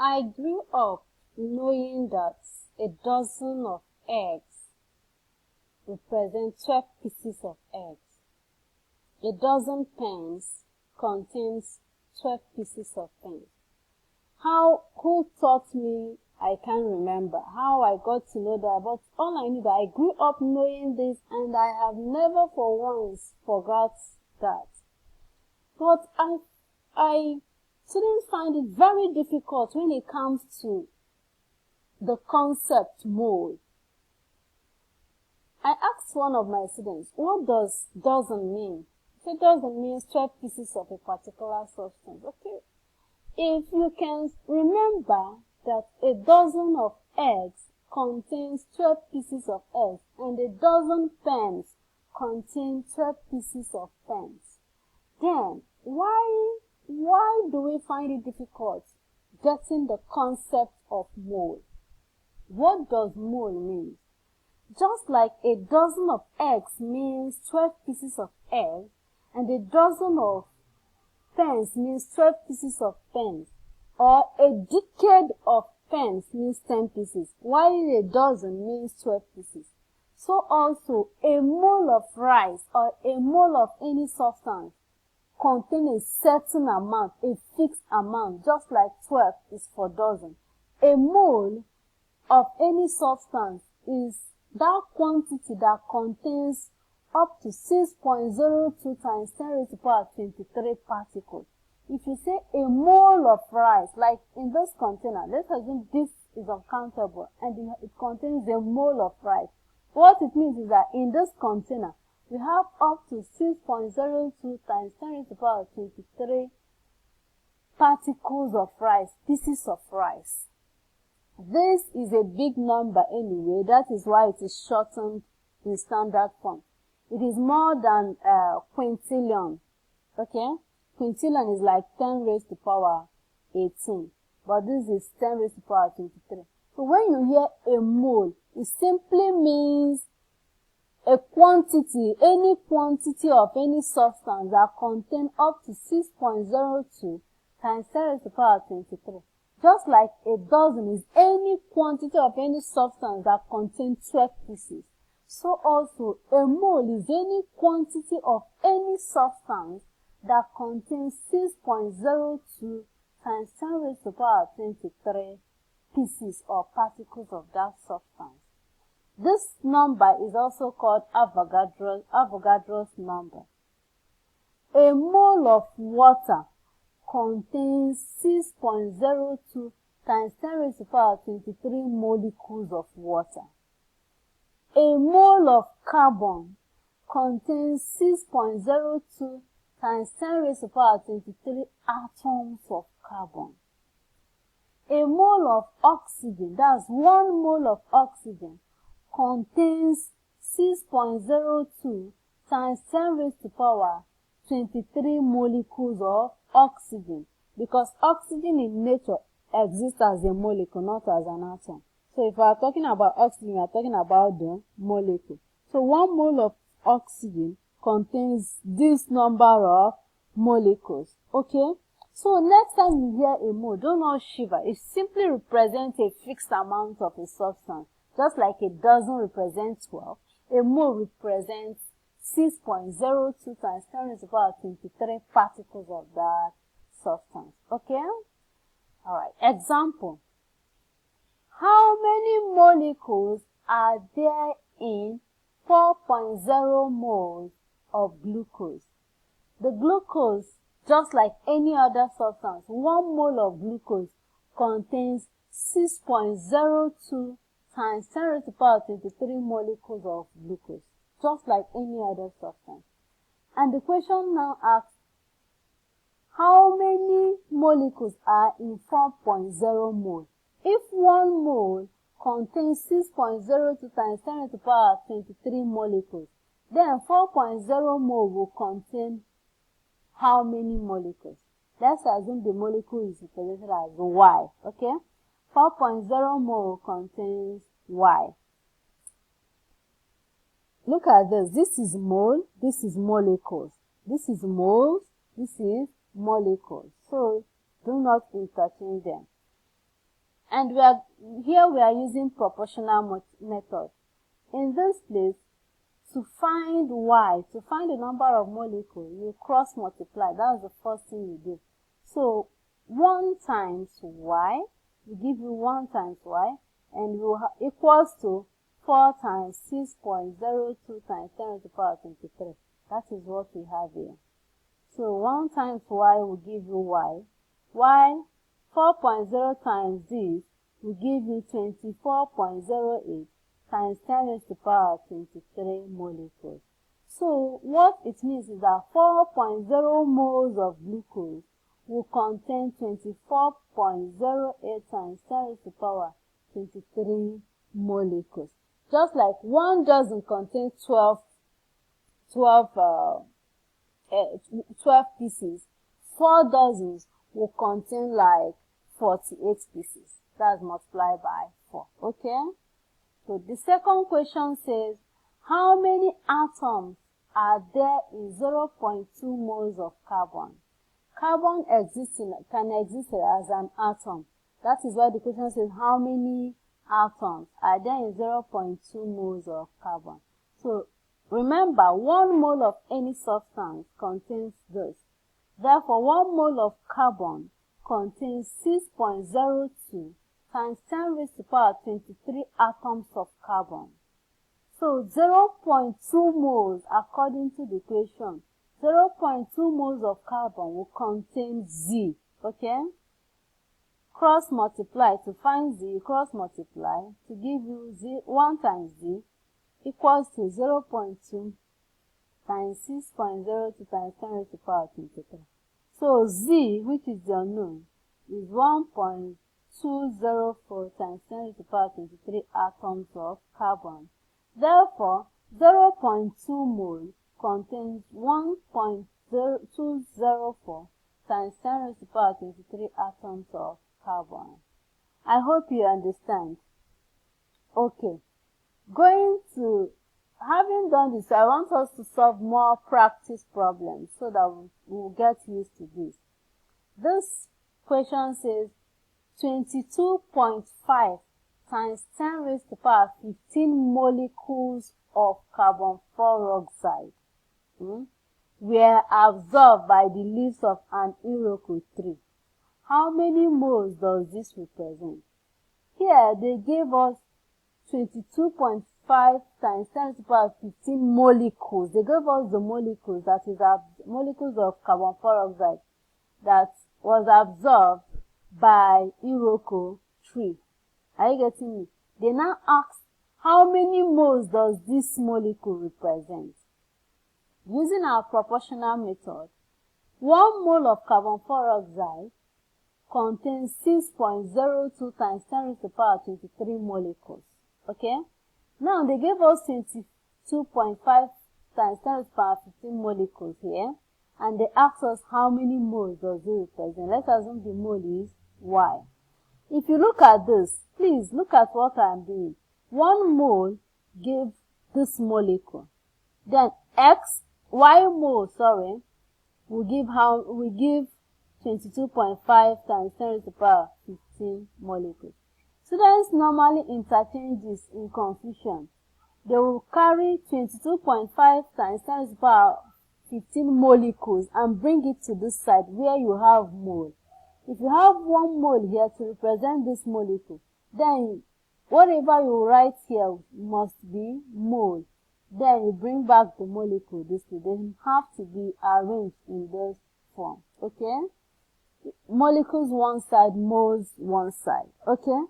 I grew up knowing that a dozen of eggs represent 12 pieces of eggs. A dozen pens contains 12 pieces of pens. Who taught me? I can't remember how I got to know that, but all I knew that I grew up knowing this, and I have never for once forgot that. But I students find it very difficult when it comes to the concept mole. I asked one of my students, what does dozen mean? He said dozen means 12 pieces of a particular substance. Okay. If you can remember that a dozen of eggs contains 12 pieces of eggs, and a dozen pens contain 12 pieces of pens, then why do we find it difficult getting the concept of mole? What does mole mean? Just like a dozen of eggs means 12 pieces of egg, and a dozen of pens means 12 pieces of pens, or a decade of pens means 10 pieces, while a dozen means 12 pieces. So also, a mole of rice or a mole of any substance contains a certain amount, a fixed amount, just like 12 is for dozen. A mole of any substance is that quantity that contains up to 6.02 times 10 raised to the power 23 particles. If you say a mole of rice, like in this container, let's assume this is uncountable and it contains a mole of rice. What it means is that in this container, we have up to 6.02 times 10 raised to the power 23 particles of rice, pieces of rice. This is a big number anyway. That is why it is shortened in standard form. It is more than quintillion. Okay? Quintillion is like 10 raised to power 18. But this is 10 raised to power 23. So when you hear a mole, it simply means a quantity, any quantity of any substance that contains up to 6.02 times 10 raised to power 23. Just like a dozen is any quantity of any substance that contains 12 pieces. So also, a mole is any quantity of any substance that contains 6.02 times 10 raised to the power 23 pieces or particles of that substance. This number is also called Avogadro's number. A mole of water contains 6.02 times 10 raised to the power 23 molecules of water. A mole of carbon contains 6.02 times 10 raised to the power 23 atoms of carbon. A mole of oxygen, that's 1 mole of oxygen, contains 6.02 times 10 raised to the power 23 molecules of oxygen, because oxygen in nature exists as a molecule, not as an atom. So if we are talking about oxygen, we are talking about the molecule. So 1 mole of oxygen contains this number of molecules. Okay? So next time you hear a mole, do not shiver. It simply represents a fixed amount of a substance. Just like a dozen represents 12, a mole represents 6.02 times 10 raised to the power 23 particles of that substance. Okay? Alright. Example. How many molecules are there in 4.0 moles of glucose? The glucose, just like any other substance, 1 mole of glucose contains 6.02 times 10 raised to the power 23 molecules of glucose, just like any other substance. And the question now asks, how many molecules are in 4.0 mole? If 1 mole contains 6.02 times 10 raised to the power 23 molecules, then 4.0 mole will contain how many molecules? Let's assume the molecule is represented as Y, okay? 4.0 mole contains Y. Look at this. This is mole, this is molecules. This is moles, this is molecules. So, do not interchange them. And we are using proportional method. In this place, to find y, to find the number of molecules, you cross multiply. That's the first thing you do. So 1 times y will give you 1 times y, and will equals to 4 times 6.02 times 10 to the power 23. That is what we have here. So 1 times y will give you y. 4.0 times this will give you 24.08 times 10 raised to the power 23 molecules. So what it means is that 4.0 moles of glucose will contain 24.08 times 10 raised to the power 23 molecules. Just like 1 dozen contains 12 pieces, 4 dozens will contain like 48 pieces. That's multiplied by 4. Okay? So the second question says, how many atoms are there in 0.2 moles of carbon? Carbon can exist as an atom. That is why the question says, how many atoms are there in 0.2 moles of carbon? So remember, 1 mole of any substance contains this. Therefore, 1 mole of carbon contains 6.02 times 10 raised to the power 23 atoms of carbon. So 0.2 moles, according to the equation, 0.2 moles of carbon will contain Z. Okay? Cross multiply to find Z, cross multiply to give you Z, 1 times Z equals to 0.2 times 6.02 times 10 raised to the power 23. So Z, which is the unknown, is 1.204 times 10 raised to the power 23 atoms of carbon. Therefore, 0.2 mole contains 1.204 times 10 raised to the power 23 atoms of carbon. I hope you understand. Okay. Having done this, I want us to solve more practice problems so that we'll get used to this. This question says 22.5 times 10 raised to the power 15 molecules of carbon dioxide were absorbed by the leaves of an Iroko tree. How many moles does this represent? Here they gave us 22.5 times 10 to the power 15 molecules. They gave us the molecules, that is molecules of carbon dioxide that was absorbed by Iroko tree. Are you getting me? They now ask, how many moles does this molecule represent? Using our proportional method, 1 mole of carbon dioxide contains 6.02 times 10 raised to the power 23 molecules. Okay? Now they gave us 22.5 times 10 raised to the power 15 molecules here, and they asked us how many moles does it represent. Let's assume the mole is Y. If you look at this, please look at what I'm doing. 1 mole gives this molecule. Then Y mole, will give 22.5 times 10 raised to the power 15 molecules. Students normally interchange this in confusion. They will carry 22.5 times 10 raised to the power 15 molecules and bring it to this side where you have mole. If you have 1 mole here to represent this molecule, then whatever you write here must be mole. Then you bring back the molecule this way. They have to be arranged in this form. Okay? Molecules one side, moles one side. Okay?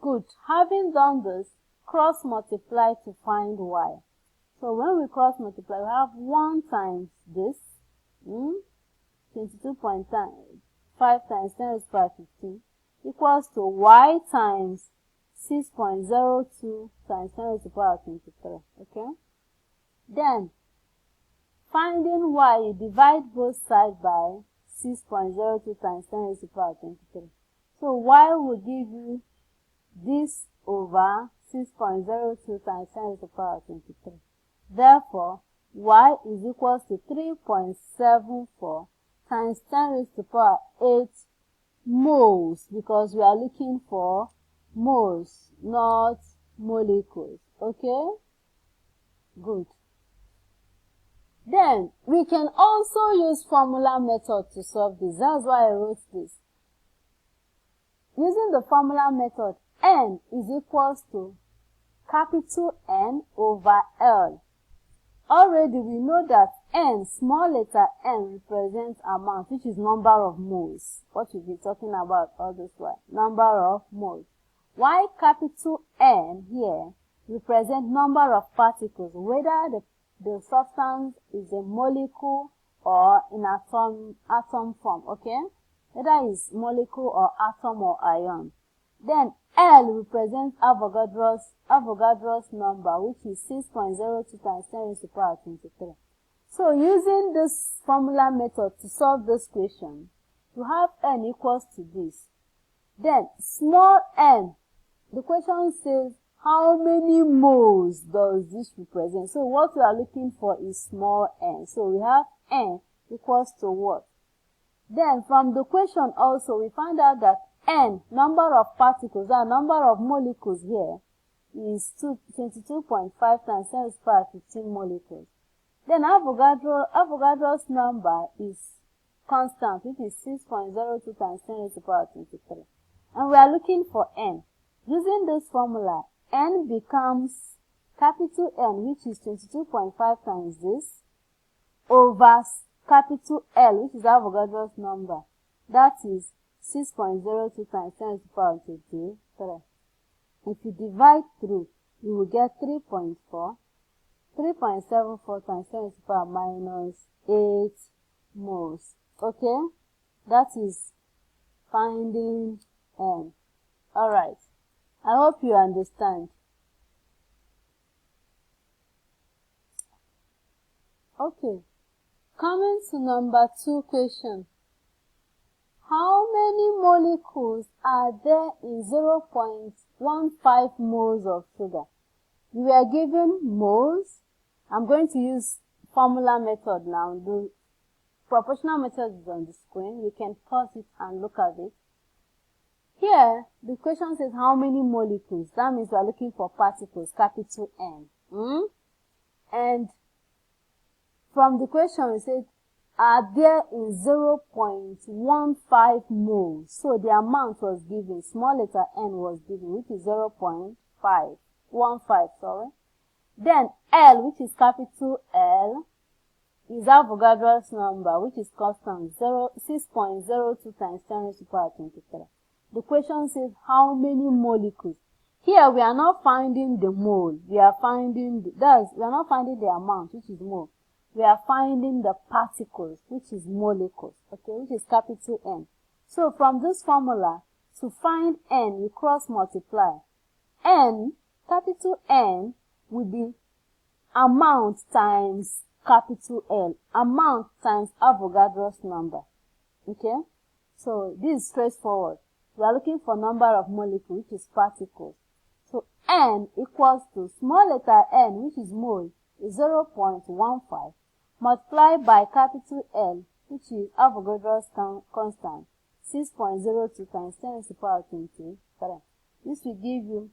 Good. Having done this, cross multiply to find Y. So when we cross multiply, we have 1 times this, 22.5 times 10 raised to the power 15 equals to Y times 6.02 times 10 raised to the power 23. Okay? Then, finding Y, you divide both sides by 6.02 times 10 raised to the power 23. So Y will give you this over 6.02 times 10 raised to the power 23. Therefore, Y is equals to 3.74 times 10 raised to the power 8 moles, because we are looking for moles, not molecules. Okay? Good. Then, we can also use formula method to solve this. That's why I wrote this. Using the formula method, N is equals to capital N over L. Already we know that N, small letter n, represents amount, which is number of moles. What we've been talking about all this while. Number of moles. While capital N here represents number of particles, whether the substance is a molecule or in atom form, okay? Whether it's molecule or atom or ion. Then L represents Avogadro's number, which is 6.02 times 10 raised to the power 23. So using this formula method to solve this question, you have N equals to this. Then small n, the question says how many moles does this represent? So what we are looking for is small n. So we have N equals to what? Then from the question also we find out that N, number of particles, and number of molecules here is 22.5 times 10 raised to the power 15 molecules. Then Avogadro's number is constant, which is 6.02 times 10 raised to the power 23. And we are looking for N. Using this formula, N becomes capital N, which is 22.5 times this, over capital L, which is Avogadro's number. That is 6.02 times 10 raised to the power 23. If you divide through, you will get 3.4. 3.74 times 10 raised to the power minus 8 moles. Okay? That is finding N. Alright. I hope you understand. Okay. Coming to number 2 question. How many molecules are there in 0.15 moles of sugar? We are given moles. I'm going to use formula method now. The proportional method is on the screen. You can pause it and look at it. Here, the question says how many molecules. That means we are looking for particles, capital N. And from the question, we said, are there in 0.15 moles? So the amount was given, small letter n was given, which is 0.15, sorry. Then L, which is capital L, is Avogadro's number, which is constant, 6.02 times 10 raised to the power 23. The question says how many molecules. Here we are not finding the mole. We are finding we are not finding the amount, which is mole. We are finding the particles, which is molecules, okay, which is capital N. So from this formula, to find N, you cross multiply. N, capital N, will be amount times capital L. Amount times Avogadro's number. Okay? So this is straightforward. We are looking for number of molecules, which is particles. So N equals to small letter n, which is mole, is 0.15, multiplied by capital L, which is Avogadro's constant, 6.02 times 10 raised to the power 23. This will give you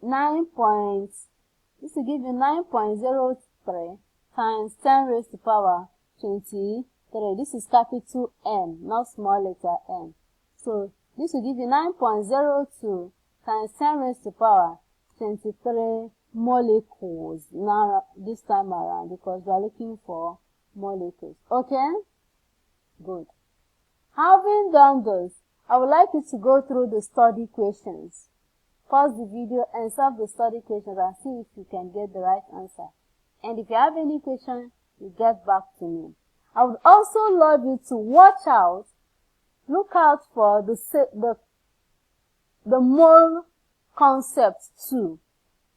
9.03 times 10 raised to the power 23. This is capital N, not small letter n. So this will give you 9.02 times 10 raised to the power 23 molecules now this time around, because we are looking for molecules. Okay? Good. Having done this, I would like you to go through the study questions. Pause the video and solve the study questions and see if you can get the right answer. And if you have any question, you get back to me. I would also love you to look out for the mole concept 2,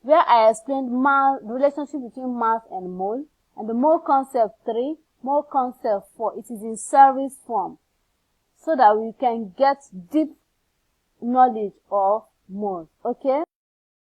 where I explained the relationship between mass and mole, and the mole concept 3, mole concept 4. It is in series form, so that we can get deep knowledge of moles. Okay?